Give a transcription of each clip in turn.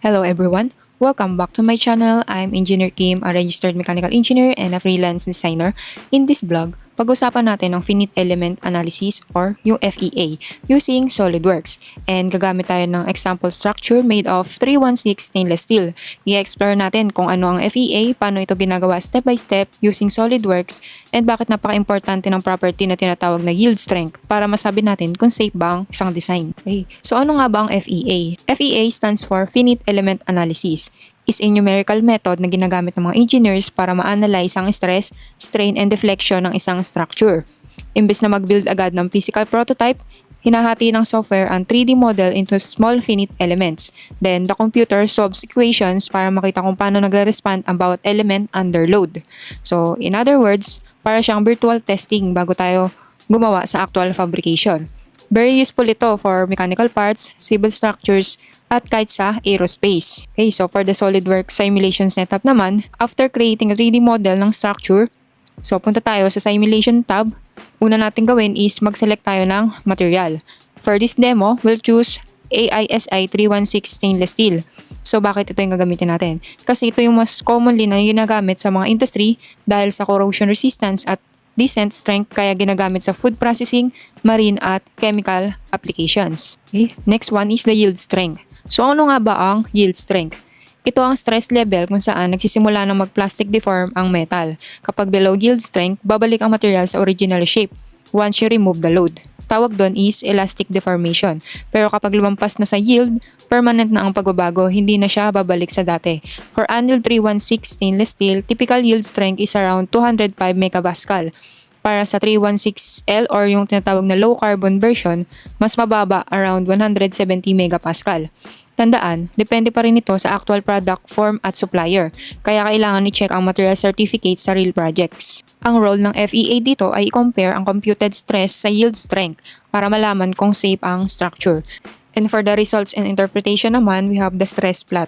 Hello everyone, welcome back to my channel. I'm Engineer Kim, a registered mechanical engineer and a freelance designer. In this vlog, pag-usapan natin ang Finite Element Analysis or yung FEA using SolidWorks. And gagamit tayo ng example structure made of 316 stainless steel. I-explore natin kung ano ang FEA, paano ito ginagawa step by step using SolidWorks, and bakit napaka-importante ng property na tinatawag na yield strength para masabi natin kung safe ba ang isang design. Okay, so ano nga ba ang FEA? FEA stands for Finite Element Analysis. Is a numerical method na ginagamit ng mga engineers para ma-analyze ang stress, strain, and deflection ng isang structure. Imbes na mag-build agad ng physical prototype, hinahati ng software ang 3D model into small finite elements. Then, the computer solves equations para makita kung paano nagre-respond ang bawat element under load. So, in other words, para siyang virtual testing bago tayo gumawa sa actual fabrication. Very useful ito for mechanical parts, civil structures, at kahit sa aerospace. Okay, so for the SolidWorks Simulation setup naman, after creating a 3D model ng structure, so punta tayo sa Simulation tab. Una natin gawin is mag-select tayo ng material. For this demo, we'll choose AISI 316 stainless steel. So bakit ito yung gagamitin natin? Kasi ito yung mas commonly na ginagamit sa mga industry dahil sa corrosion resistance at decent strength, kaya ginagamit sa food processing, marine at chemical applications. Okay? Next one is the yield strength. So ano nga ba ang yield strength? Ito ang stress level kung saan nagsisimula na mag-plastic deform ang metal. Kapag below yield strength, babalik ang material sa original shape once you remove the load. Tawag doon is elastic deformation. Pero kapag lumampas na sa yield, permanent na ang pagbabago, hindi na siya babalik sa dati. For annual 316 stainless steel, typical yield strength is around 205 megapascal. Para sa 316L or yung tinatawag na low carbon version, mas mababa, around 170 megapascal. Tandaan, depende pa rin ito sa actual product form at supplier, kaya kailangan i-check ang material certificate sa real projects. Ang role ng FEA dito ay i-compare ang computed stress sa yield strength para malaman kung safe ang structure. And for the results and interpretation naman, we have the stress plot.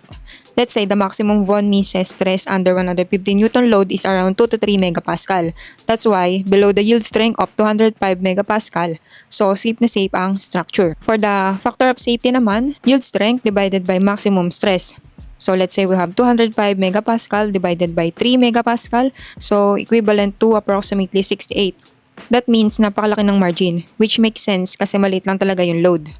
Let's say the maximum von Mises stress under 150 Newton load is around 2 to 3 megapascal. That's why below the yield strength of 205 megapascal, so safe na safe ang structure. For the factor of safety naman, yield strength divided by maximum stress. So let's say we have 205 megapascal divided by 3 megapascal, so equivalent to approximately 68. That means napakalaki ng margin, which makes sense kasi maliit lang talaga yung load.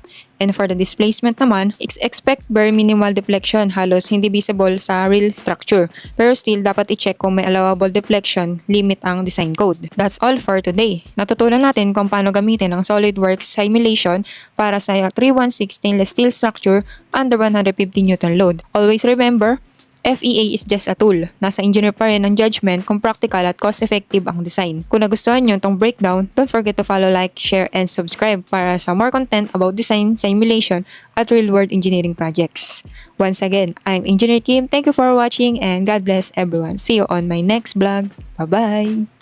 And for the displacement naman, expect very minimal deflection, halos hindi visible sa real structure. Pero still, dapat i-check kung may allowable deflection, limit ang design code. That's all for today. Natutunan natin kung paano gamitin ang SolidWorks Simulation para sa 316 stainless steel structure under 150 Newton load. Always remember, FEA is just a tool. Nasa engineer pa rin ang judgment kung practical at cost-effective ang design. Kung nagustuhan nyo itong breakdown, don't forget to follow, like, share, and subscribe para sa more content about design, simulation, at real-world engineering projects. Once again, I'm Engineer Kim. Thank you for watching and God bless everyone. See you on my next vlog. Bye-bye!